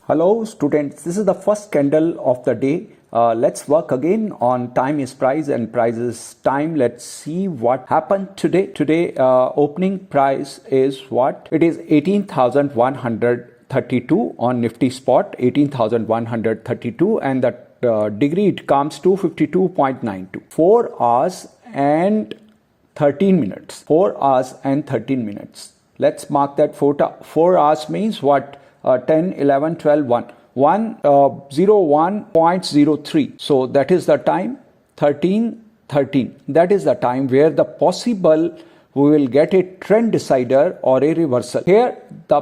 Hello students, this is the first candle of the day. Let's work again on time is price and price is time. Let's see what happened today. Today opening price is what? It is 18,132 on Nifty spot, 18,132, and the degree it comes to 52.92. 4 hours and 13 minutes. 4 hours and 13 minutes. Let's mark that 4 hours means what? 10, 11, 12, 1. 101.03. So that is the time. 13, 13. That is the time where the possible we will get a trend decider or a reversal. Here the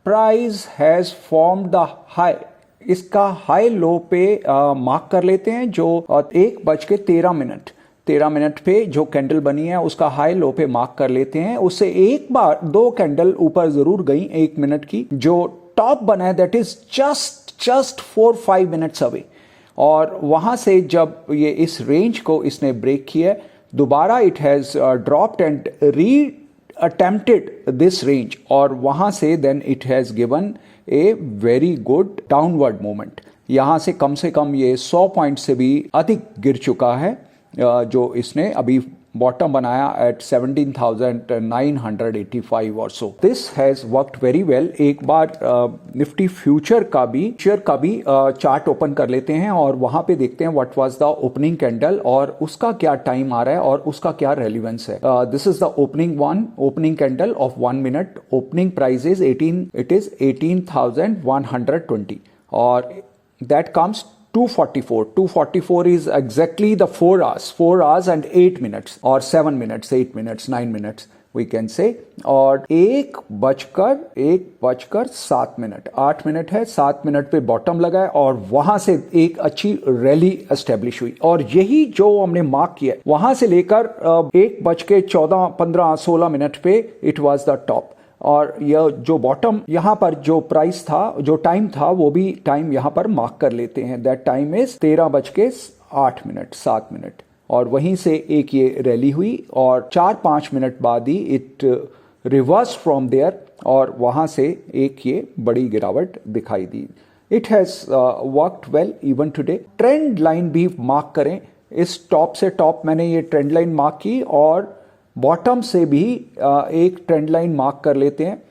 price has formed the high. इसका high low पे mark कर लेते हैं जो 1:13 minute पे जो candle बनी है उसका हाई लो पे मार्क कर लेते हैं. उससे एक बार 2 कैंडल ऊपर जरूर गई 1 मिनट की. जो टॉप बना है that is just 4-5 minutes away, और वहां से जब ये इस रेंज को इसने ब्रेक किया दोबारा it has dropped and reattempted this range, और वहां से then it has given a very good downward movement. यहां से कम ये 100 पॉइंट से भी अधिक गिर चुका है जो इसने अभी बॉटम बनाया एट 17,985 और so. This has worked very well. एक बार निफ्टी फ्यूचर का भी चार्ट ओपन कर लेते हैं और वहां पे देखते हैं what was the opening candle और उसका क्या टाइम आ रहा है और उसका क्या रेलिवेंस है. This is the opening candle of 1 minute. Opening price is 18,120 और that comes 244 is exactly the 4 hours and 8 minutes or 7 minutes, 8 minutes, 9 minutes we can say. और 1:07 8 मिनट है. 7 मिनट पे बॉटम लगा है और वहां से एक अच्छी रैली एस्टेब्लिश हुई, और यही जो हमने मार्क किया वहां से लेकर 1:14 15 16 मिनट पे इट वाज द टॉप. और यह जो बॉटम यहाँ पर जो प्राइस था, जो टाइम था, वो भी टाइम यहाँ पर मार्क कर लेते हैं. That time is 13:08 7 minute. और वहीं से एक ये रैली हुई और 4-5 मिनट बाद ही इट रिवर्स फ्रॉम देयर और वहां से एक ये बड़ी गिरावट दिखाई दी. It has worked well even today. Trend line भी मार्क करें. इस टॉप से टॉप मैंने ये ट्रेंड लाइन मार्क की और बॉटम से भी एक ट्रेंड लाइन मार्क कर लेते हैं.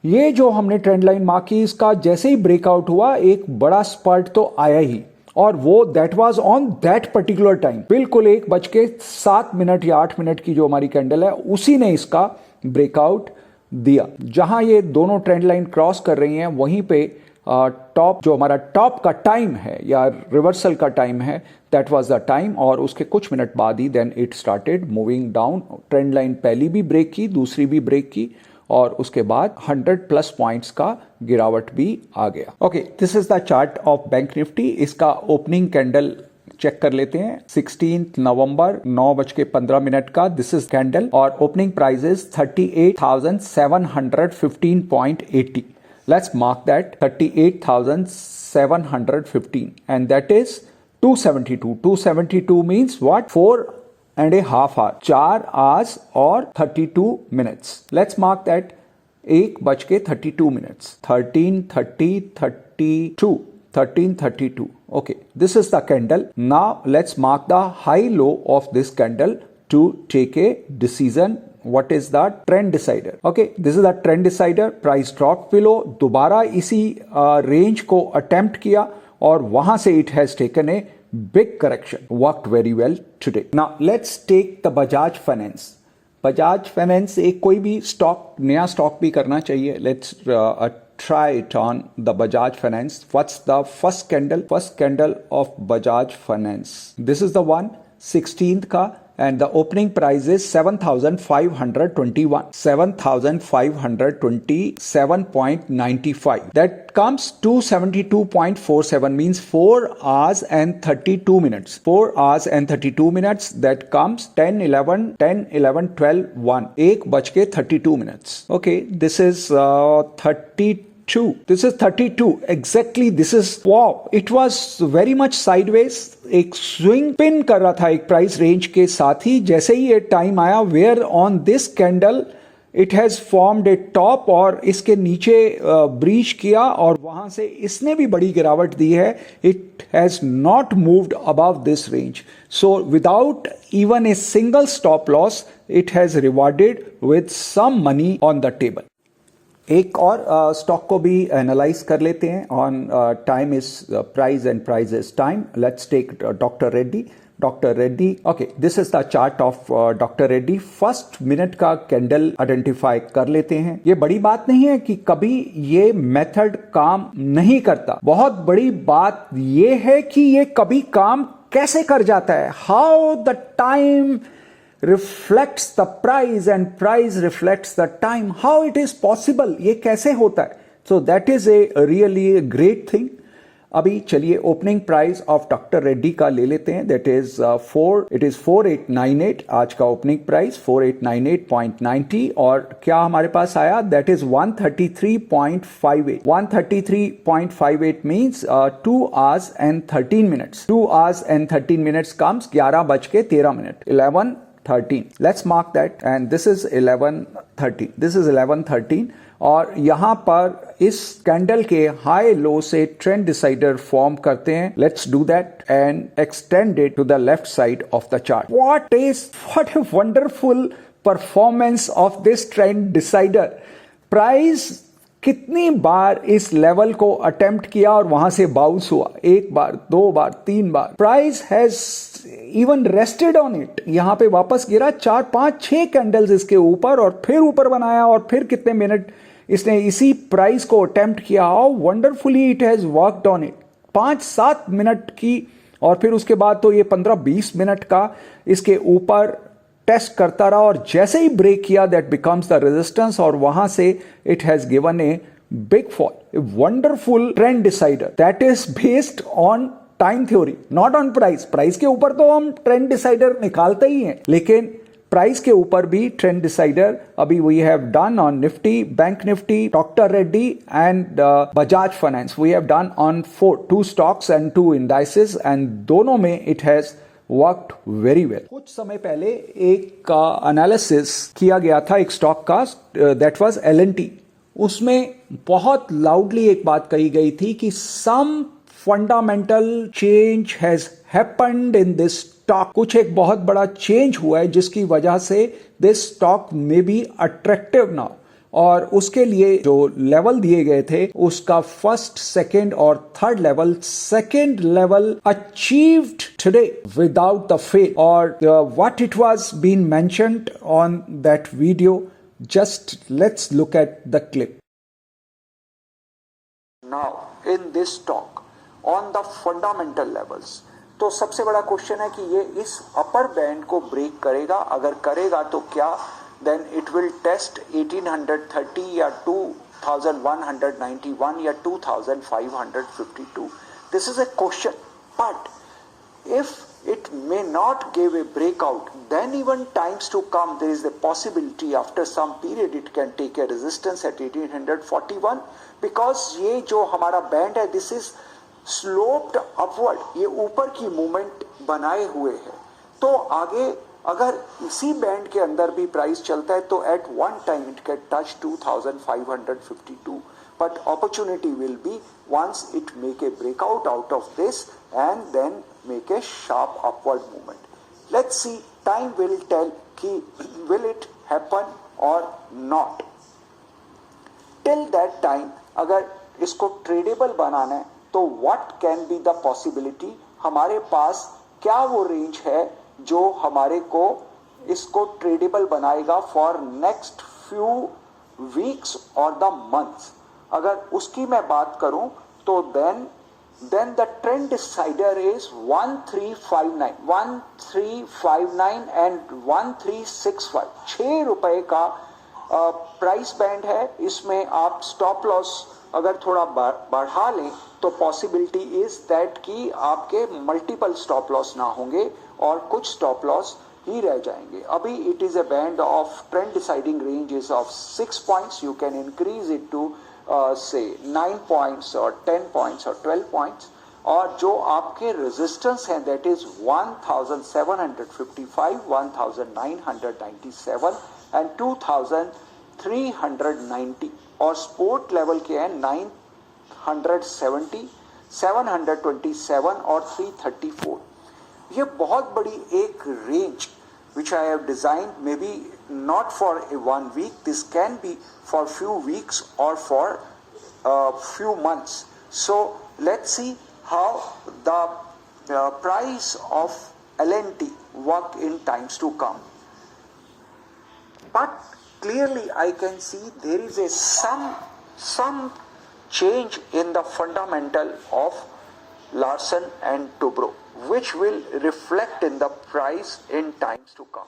ये जो हमने ट्रेंड लाइन मार्क की इसका जैसे ही ब्रेकआउट हुआ एक बड़ा स्पर्ट तो आया ही, और वो that was on that particular time. बिल्कुल 1:07 या 8 मिनट की जो हमारी कैंडल है उसी ने इसका ब्रेकआउट दिया. जहां ये दोनों ट्रेंड लाइन क्रॉस कर रही हैं वहीं पे टॉप जो हमारा टॉप का टाइम है या रिवर्सल का टाइम है दैट वाज द टाइम, और उसके कुछ मिनट बाद ही then it started moving down. Trend line पहली भी ब्रेक की, दूसरी भी ब्रेक की, और उसके बाद 100+ पॉइंट्स का गिरावट भी आ गया. Okay, this is the chart of bank Nifty. इसका ओपनिंग कैंडल चेक कर लेते हैं. 16 नवंबर 9:15 का दिस इज कैंडल और opening price is 38,715.80. Let's mark that 38,715 and that is 272. 272 means what? 4.5 hours. 4 hours or 32 minutes. Let's mark that 1:32. 13:32. Okay, this is the candle. Now let's mark the high low of this candle to take a decision. What is the trend decider? Okay, this is the trend decider. Price dropped below. दोबारा इसी range को attempt किया और वहां से it has taken a big correction. Worked very well today. Now let's take the Bajaj Finance. Bajaj Finance एक कोई भी स्टॉक, नया स्टॉक भी करना चाहिए. Let's try it on the Bajaj Finance. What's the first candle? First candle of Bajaj Finance. This is the one 16th का. And the opening price is 7,521. 7,527.95. That comes 272.47 means 4 hours and 32 minutes. 4 hours and 32 minutes. That comes 10, 11, 12, 1. 1:32 minutes. Okay, this is 32. This is 32 exactly. This is wow. It was very much sideways. एक swing pin कर रहा था एक price range के साथ ही. जैसे ही ये time आया where on this candle it has formed a top और इसके नीचे ब्रीच किया और वहां से इसने भी बड़ी गिरावट दी है. It has not moved above this range. So without even a single stop loss it has rewarded with some money on the table. एक और स्टॉक को भी एनालाइज कर लेते हैं on time is price and price is time. Let's take doctor Reddy. Doctor Reddy, okay, this is the chart of doctor Reddy. First minute का candle identify कर लेते हैं. ये बड़ी बात नहीं है कि कभी ये मेथड काम नहीं करता. बहुत बड़ी बात ये है कि ये कभी काम कैसे कर जाता है. How the time reflects the price and price reflects the time. How it is possible? ये कैसे होता है? So that is a really a great thing. अभी चलिए opening price of doctor Reddy का ले लेते हैं. That is 4898. आज का ओपनिंग प्राइस 4898.90 और क्या हमारे पास आया? That is 133.58. 133.58 means 2 hours and 13 minutes. 2 hours and 13 minutes comes 11:13. 11:13. Let's mark that and this is 11:13. This is 11:13 और यहां पर इस कैंडल के हाई लो से ट्रेंड डिसाइडर फॉर्म करते हैं. Let's do that and extend it to the left side of the chart. What a wonderful performance of this trend decider. Price कितनी बार इस लेवल को अटेम्प्ट किया और वहां से बाउंस हुआ. 1 बार, 2 बार, 3 बार. Price has even rested on it. यहां पे वापस गिरा. 4, 5, 6 कैंडल्स इसके ऊपर और फिर ऊपर बनाया और फिर कितने मिनट इसने इसी प्राइस को अटेम्प्ट किया. How wonderfully it has worked on it. 5-7 minute की और फिर उसके बाद तो ये 15-20 मिनट का इसके ऊपर टेस्ट करता रहा और जैसे ही ब्रेक किया दैट बिकम्स द रेजिस्टेंस और वहां से it has given a big fall. A wonderful trend decider that is based on time theory, not on price. Price के ऊपर तो हम ट्रेंड डिसाइडर निकालते ही हैं, लेकिन प्राइस के ऊपर भी ट्रेंड डिसाइडर अभी we have done on Nifty, bank Nifty, doctor Reddy and Bajaj Finance. We have done on 2 stocks and 2 indices and दोनों में it has worked very well. कुछ समय पहले एक एनालिसिस किया गया था एक स्टॉक का, दैट वाज L&T. उसमें बहुत लाउडली एक बात कही गई थी कि some fundamental change has happened in this stock. कुछ एक बहुत बड़ा चेंज हुआ है जिसकी वजह से this stock may be attractive now. और उसके लिए जो लेवल दिए गए थे उसका फर्स्ट, सेकंड और third level. Second level achieved today without the fail और what it was been mentioned on that video. Just let's look at the clip. Now in this stock on the fundamental levels, तो सबसे बड़ा question है कि ये इस upper band को break करेगा. अगर करेगा तो क्या then it will test 1830 या 2191 या 2552. This is a question, but if it may not give a breakout, then even times to come there is a possibility after some period it can take a resistance at 1841 because ये जो हमारा band है this is sloped upward, ये ऊपर की movement बनाए हुए है. तो आगे अगर इसी बैंड के अंदर भी प्राइस चलता है तो at one time it can touch 2552, but opportunity will be once it make a breakout out of this and then make a sharp upward movement. Let's see, time will tell कि will it happen और not. Till that time अगर इसको tradable बनाना है तो what can be the possibility. हमारे पास क्या वो रेंज है जो हमारे को इसको ट्रेडेबल बनाएगा फॉर नेक्स्ट फ्यू वीक्स और द मंथ्स. अगर उसकी मैं बात करूं तो then the trend decider is 1359 and 1365. 6 रुपए का प्राइस बैंड है. इसमें आप स्टॉप लॉस अगर थोड़ा बढ़ा लें तो पॉसिबिलिटी इज दैट कि आपके मल्टीपल स्टॉप लॉस ना होंगे और कुछ स्टॉप लॉस ही रह जाएंगे. अभी it is a band of trend deciding ranges of 6 points. You can increase it to say 9 points और 10 पॉइंट्स और 12 पॉइंट्स. और जो आपके रेजिस्टेंस हैं दैट इज 1755, 1997 एंड 2000 390 और स्पोर्ट लेवल के हैं 970, 727 और 334। ये बहुत बड़ी एक range which I have designed, maybe not for a 1 week, this can be for few weeks or for few months. So let's see how the price of L&T work in times to come. But clearly I can see there is a some change in the fundamental of Larsen and Toubro, which will reflect in the price in times to come.